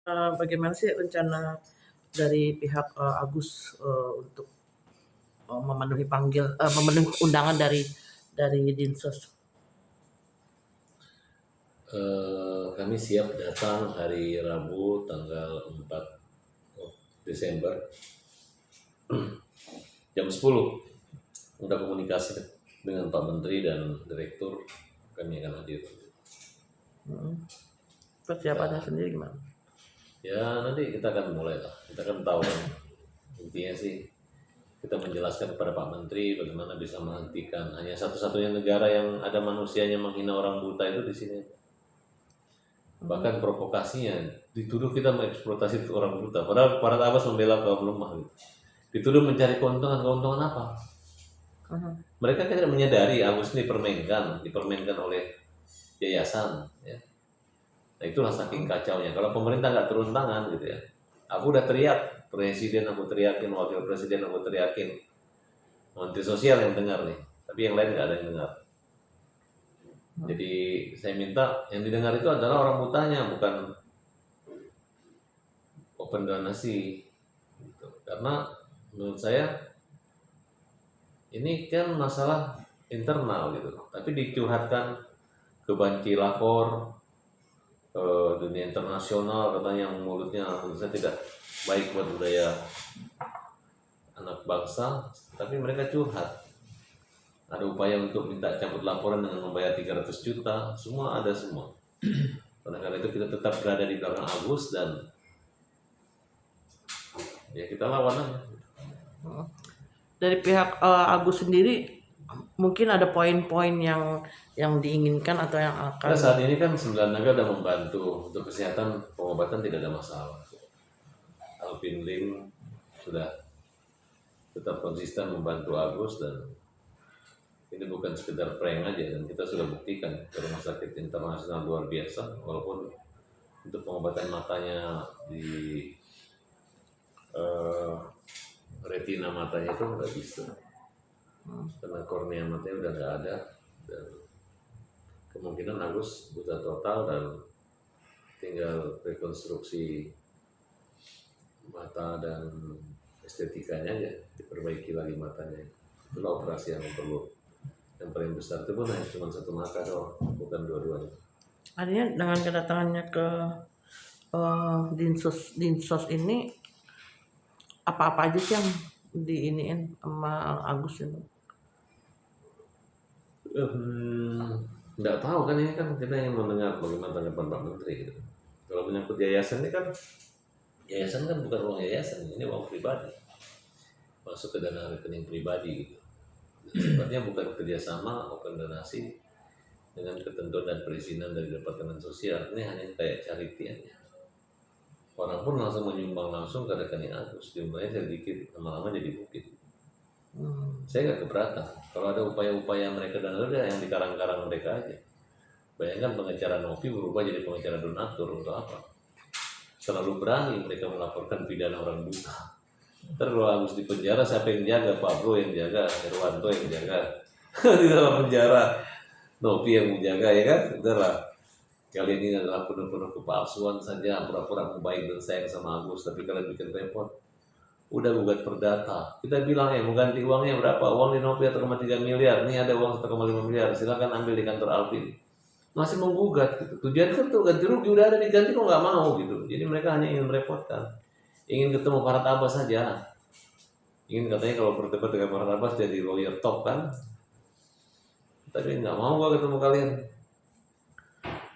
Bagaimana sih rencana dari pihak, Agus, untuk, memenuhi undangan dari Dinsos? Kami siap datang hari Rabu tanggal 4 Desember jam 10. Udah komunikasi dengan Pak Menteri dan Direktur, kami akan hadir. Persiapannya Ya, sendiri gimana? ya nanti kita akan mulai lah. Kita kan tahu kan, intinya sih kita menjelaskan kepada Pak Menteri bagaimana bisa menghentikan. Hanya satu-satunya negara yang ada manusianya menghina orang buta itu di sini. Bahkan provokasinya dituduh kita mengeksploitasi orang buta. Padahal para Abbas membela kaum lemah gitu. Dituduh mencari keuntungan apa? Mereka tidak menyadari Agus ini dipermainkan oleh yayasan. Ya. Nah itulah saking kacaunya. Kalau pemerintah nggak turun tangan gitu ya. Aku udah teriak, presiden aku teriakin, wakil presiden aku teriakin, menteri sosial yang dengar nih. Tapi yang lain nggak ada yang dengar. Jadi saya minta yang didengar itu adalah orang butanya, bukan open donasi. Gitu. Karena menurut saya ini kan masalah internal gitu, tapi dicurhatkan ke banci lapor dunia internasional katanya yang mulutnya menurut saya tidak baik buat budaya anak bangsa, tapi mereka curhat. Ada upaya untuk minta cabut laporan dengan membayar 300 juta, semua ada semua. Karena itu kita tetap berada di belakang Agus dan ya kita lawan aja. Dari pihak, Agus sendiri mungkin ada poin-poin yang diinginkan atau yang akan. Karena saat ini kan 9 negara sudah membantu untuk kesehatan, pengobatan tidak ada masalah. Alvin Lim sudah tetap konsisten membantu Agus dan ini bukan sekedar prank aja, dan kita sudah buktikan ke rumah sakit internasional luar biasa, walaupun untuk pengobatan matanya di retina matanya itu nggak bisa karena kornea matanya udah nggak ada dan kemungkinan Agus buta total dan tinggal rekonstruksi mata dan estetikanya aja, diperbaiki lagi matanya. Itulah operasi yang perlu. Yang paling besar itu pun hanya cuma satu mata doang, bukan dua-duanya. Artinya dengan kedatangannya ke Dinsos ini apa-apa aja sih yang diiniin sama Agus itu? Nggak tahu kan, ini kan kita yang mendengar bagaimana tanggapan Pak Menteri gitu. Kalau menyangkut yayasan ini kan, yayasan kan bukan uang yayasan, ini uang pribadi, masuk ke dana rekening pribadi gitu. Sifatnya bukan kerjasama open donasi dengan ketentuan dan perizinan dari Departemen Sosial. Ini hanya kayak charity aja. Orang pun langsung menyumbang langsung ke rekening Agus, jumlahnya sedikit, lama-lama jadi bukit. Saya nggak keberatan. Kalau ada upaya-upaya mereka donatur ya yang dikarang-karang mereka aja. Bayangkan pengacara Novi berubah jadi pengacara donatur untuk apa? Terlalu berani mereka melaporkan pidana orang buta. Ntar kalau Agus di penjara siapa yang jaga? Pak Bro yang jaga, Herwanto yang jaga. Di dalam penjara Novi yang menjaga ya kan? Udahlah. Kalian ini adalah penuh-penuh kepalsuan saja, pura-pura membaik dan sayang sama Agus, tapi kalian bikin repot. Udah gugat perdata. Kita bilang ya mau ganti uangnya berapa? Uang di Novi 1,3 miliar. Ini ada uang 1,5 miliar. Silakan ambil di kantor Alvin. Masih menggugat gitu. Tujuan kan tuh ganti rugi udah ada diganti kok nggak mau gitu. Jadi mereka hanya ingin merepotkan. Ingin ketemu para tabas saja. Ingin katanya kalau berdebat dengan para tabas jadi lawyer top kan. Tapi nggak mau gua ketemu kalian.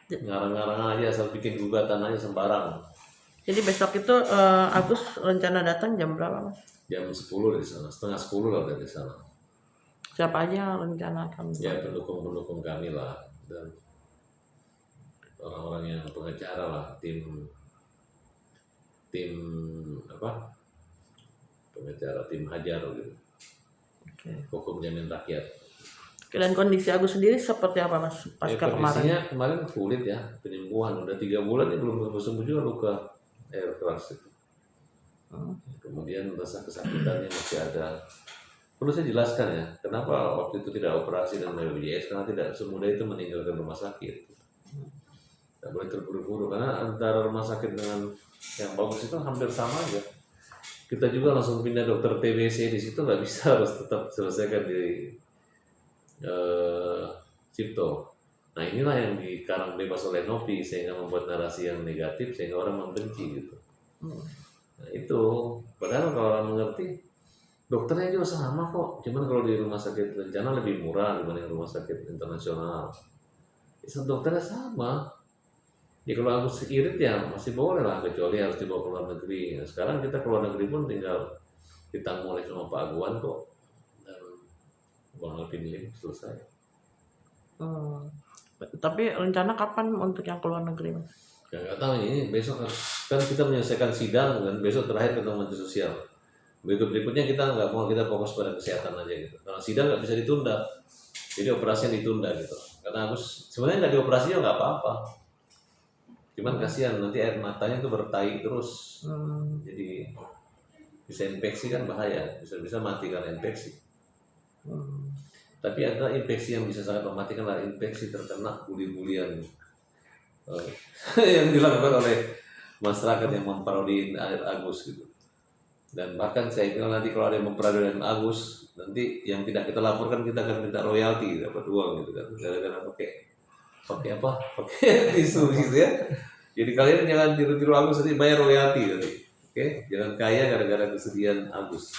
Ngarang-ngarang aja asal bikin gugatan aja sembarang. Jadi besok itu Agus rencana datang jam berapa, Mas? Jam 10 dari sana, setengah 10 lah dari sana. Siapa aja rencana akan? Ya pendukung-pendukung kami lah dan orang-orang yang pengacara lah, tim apa? Pengacara tim Hajar gitu. Oke. Hukum Jamin Rakyat. Dan kondisi Agus sendiri seperti apa, Mas, pasca kondisinya kemarin? sulit ya, penyembuhan udah 3 bulan ini belum sembuh juga luka air keras itu. Kemudian rasa kesakitannya masih ada. Perlu saya jelaskan ya, kenapa waktu itu tidak operasi dengan BPJS, karena tidak semudah itu meninggalkan rumah sakit. Nggak boleh terburu-buru karena antara rumah sakit dengan yang bagus itu hampir sama aja. Kita juga langsung pindah dokter TBC di situ nggak bisa, harus tetap selesaikan di eh, Cipto. Nah inilah yang dikarang bebas oleh Nopi sehingga membuat narasi yang negatif sehingga orang membenci gitu. Nah itu padahal kalau orang mengerti dokternya juga sama kok, cuman kalau di rumah sakit rencana lebih murah dibanding rumah sakit internasional. Itu dokternya sama. Ya kalau aku irit ya masih boleh lah, kecuali harus dibawa ke luar negeri. Nah, sekarang kita ke luar negeri pun tinggal ditanggung oleh sama Pak Aguan kok, dan Bang Alvin Lim selesai. Hmm. Tapi rencana kapan untuk yang ke luar negeri, Mas? Ya nggak tahu ini besok kan kita menyelesaikan sidang dan besok terakhir ketemu Menteri Sosial. Berikutnya kita nggak mau, kita fokus pada kesehatan aja gitu. Karena sidang nggak bisa ditunda, jadi operasinya ditunda gitu. Karena Agus sebenarnya nggak dioperasi ya nggak apa-apa. Cuman kasihan nanti air matanya tuh bertai terus, Hmm. jadi bisa infeksi kan bahaya, bisa mati karena infeksi. Hmm. Tapi ada infeksi yang bisa sangat mematikan adalah infeksi terkena bully-bulian yang dilakukan oleh masyarakat yang memparodiin Agus gitu. Dan bahkan saya bilang nanti kalau ada yang memparodiin Agus, nanti yang tidak kita laporkan kita akan minta royalti, dapat uang gitu kan, gara-gara pakai apa? Pakai tisu gitu ya. Jadi kalian jangan tiru-tiru Agus, nanti bayar royalti nanti. Oke, jangan kaya gara-gara kesedihan Agus.